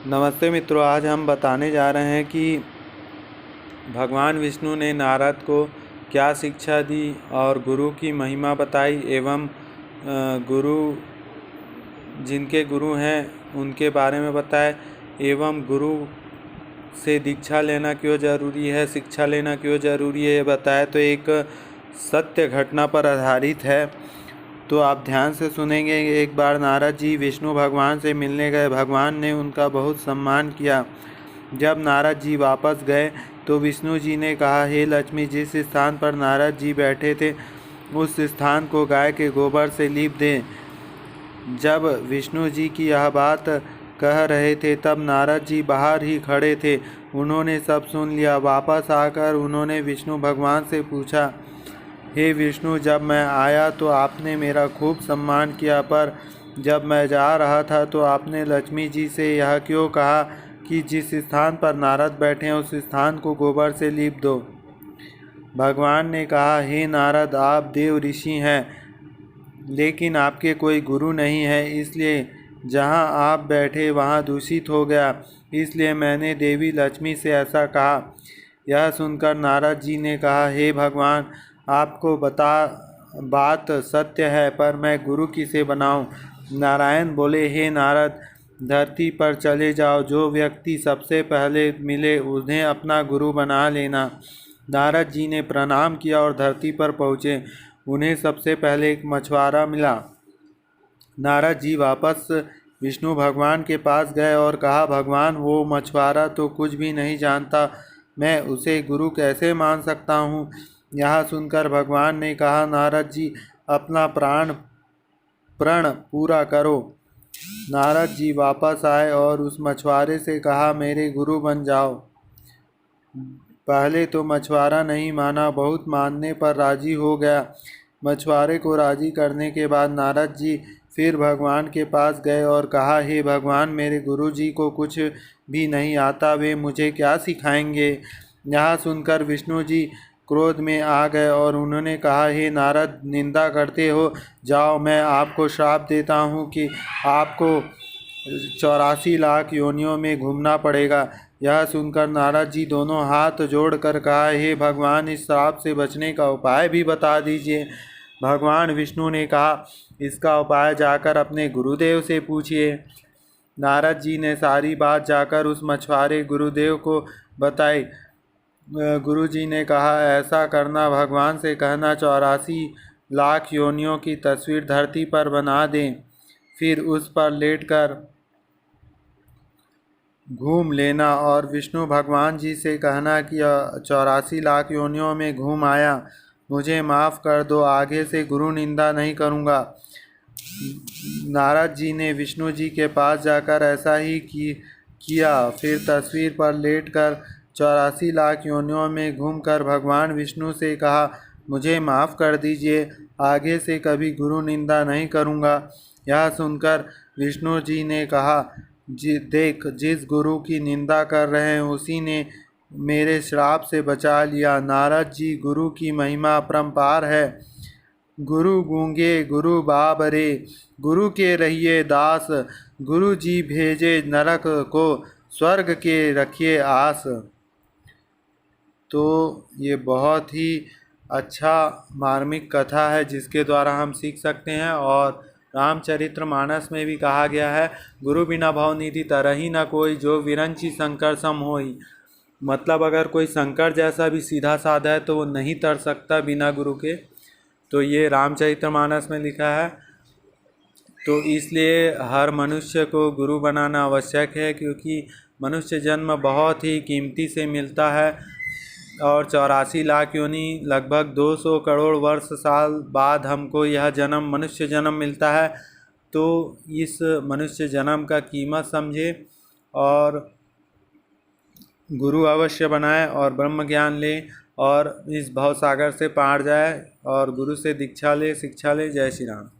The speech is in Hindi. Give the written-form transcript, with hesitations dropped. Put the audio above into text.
नमस्ते मित्रों, आज हम बताने जा रहे हैं कि भगवान विष्णु ने नारद को क्या शिक्षा दी और गुरु की महिमा बताई एवं गुरु जिनके गुरु हैं उनके बारे में बताए एवं गुरु से दीक्षा लेना क्यों ज़रूरी है, शिक्षा लेना क्यों ज़रूरी है ये बताया। तो एक सत्य घटना पर आधारित है, तो आप ध्यान से सुनेंगे। एक बार नारद जी विष्णु भगवान से मिलने गए। भगवान ने उनका बहुत सम्मान किया। जब नारद जी वापस गए तो विष्णु जी ने कहा, हे लक्ष्मी, जिस स्थान पर नारद जी बैठे थे उस स्थान को गाय के गोबर से लीप दें। जब विष्णु जी की यह बात कह रहे थे तब नारद जी बाहर ही खड़े थे। उन्होंने सब सुन लिया। वापस आकर उन्होंने विष्णु भगवान से पूछा, हे विष्णु, जब मैं आया तो आपने मेरा खूब सम्मान किया, पर जब मैं जा रहा था तो आपने लक्ष्मी जी से यह क्यों कहा कि जिस स्थान पर नारद बैठे हैं उस स्थान को गोबर से लीप दो। भगवान ने कहा, हे नारद, आप देव ऋषि हैं लेकिन आपके कोई गुरु नहीं है, इसलिए जहाँ आप बैठे वहाँ दूषित हो गया, इसलिए मैंने देवी लक्ष्मी से ऐसा कहा। यह सुनकर नारद जी ने कहा, हे भगवान, आपको बात सत्य है, पर मैं गुरु किसे बनाऊं। नारायण बोले, हे नारद, धरती पर चले जाओ, जो व्यक्ति सबसे पहले मिले उन्हें अपना गुरु बना लेना। नारद जी ने प्रणाम किया और धरती पर पहुँचे। उन्हें सबसे पहले एक मछुआरा मिला। नारद जी वापस विष्णु भगवान के पास गए और कहा, भगवान, वो मछुआरा तो कुछ भी नहीं जानता, मैं उसे गुरु कैसे मान सकता हूँ। यह सुनकर भगवान ने कहा, नारद जी, अपना प्रण पूरा करो। नारद जी वापस आए और उस मछुआरे से कहा, मेरे गुरु बन जाओ। पहले तो मछुआरा नहीं माना, बहुत मानने पर राजी हो गया। मछुआरे को राजी करने के बाद नारद जी फिर भगवान के पास गए और कहा, हे भगवान, मेरे गुरु जी को कुछ भी नहीं आता, वे मुझे क्या सिखाएंगे। यह सुनकर विष्णु जी क्रोध में आ गए और उन्होंने कहा, हे नारद, निंदा करते हो, जाओ, मैं आपको श्राप देता हूँ कि आपको 84 लाख योनियों में घूमना पड़ेगा। यह सुनकर नारद जी दोनों हाथ जोड़कर कहा, हे भगवान, इस श्राप से बचने का उपाय भी बता दीजिए। भगवान विष्णु ने कहा, इसका उपाय जाकर अपने गुरुदेव से पूछिए। नारद जी ने सारी बात जाकर उस मछुआरे गुरुदेव को बताई। गुरु जी ने कहा, ऐसा करना, भगवान से कहना 84 लाख योनियों की तस्वीर धरती पर बना दें, फिर उस पर लेटकर घूम लेना और विष्णु भगवान जी से कहना कि 84 लाख योनियों में घूम आया, मुझे माफ़ कर दो, आगे से गुरु निंदा नहीं करूँगा। नारद जी ने विष्णु जी के पास जाकर ऐसा ही किया। फिर तस्वीर पर लेटकर 84 लाख योनियों में घूमकर भगवान विष्णु से कहा, मुझे माफ़ कर दीजिए, आगे से कभी गुरु निंदा नहीं करूँगा। यह सुनकर विष्णु जी ने कहा, देख, जिस गुरु की निंदा कर रहे हैं उसी ने मेरे श्राप से बचा लिया। नारद जी, गुरु की महिमा अपरंपार है। गुरु गूंगे गुरु बाबरे, गुरु के रहिए दास, गुरु जी भेजे नरक को, स्वर्ग के रखिए आस। तो ये बहुत ही अच्छा मार्मिक कथा है जिसके द्वारा हम सीख सकते हैं। और रामचरितमानस में भी कहा गया है, गुरु बिना भवनिधि तरहि न कोई, जो विरंचि शंकर सम होई। मतलब अगर कोई शंकर जैसा भी सीधा साधा है तो वो नहीं तर सकता बिना गुरु के। तो ये रामचरितमानस में लिखा है। तो इसलिए हर मनुष्य को गुरु बनाना आवश्यक है, क्योंकि मनुष्य जन्म बहुत ही कीमती से मिलता है और 84 लाख योनि लगभग 200 करोड़ वर्ष साल बाद हमको यह जन्म, मनुष्य जन्म मिलता है। तो इस मनुष्य जन्म का कीमत समझे और गुरु अवश्य बनाए और ब्रह्म ज्ञान ले और इस भवसागर से पार जाए और गुरु से दीक्षा ले, शिक्षा ले। जय श्री राम।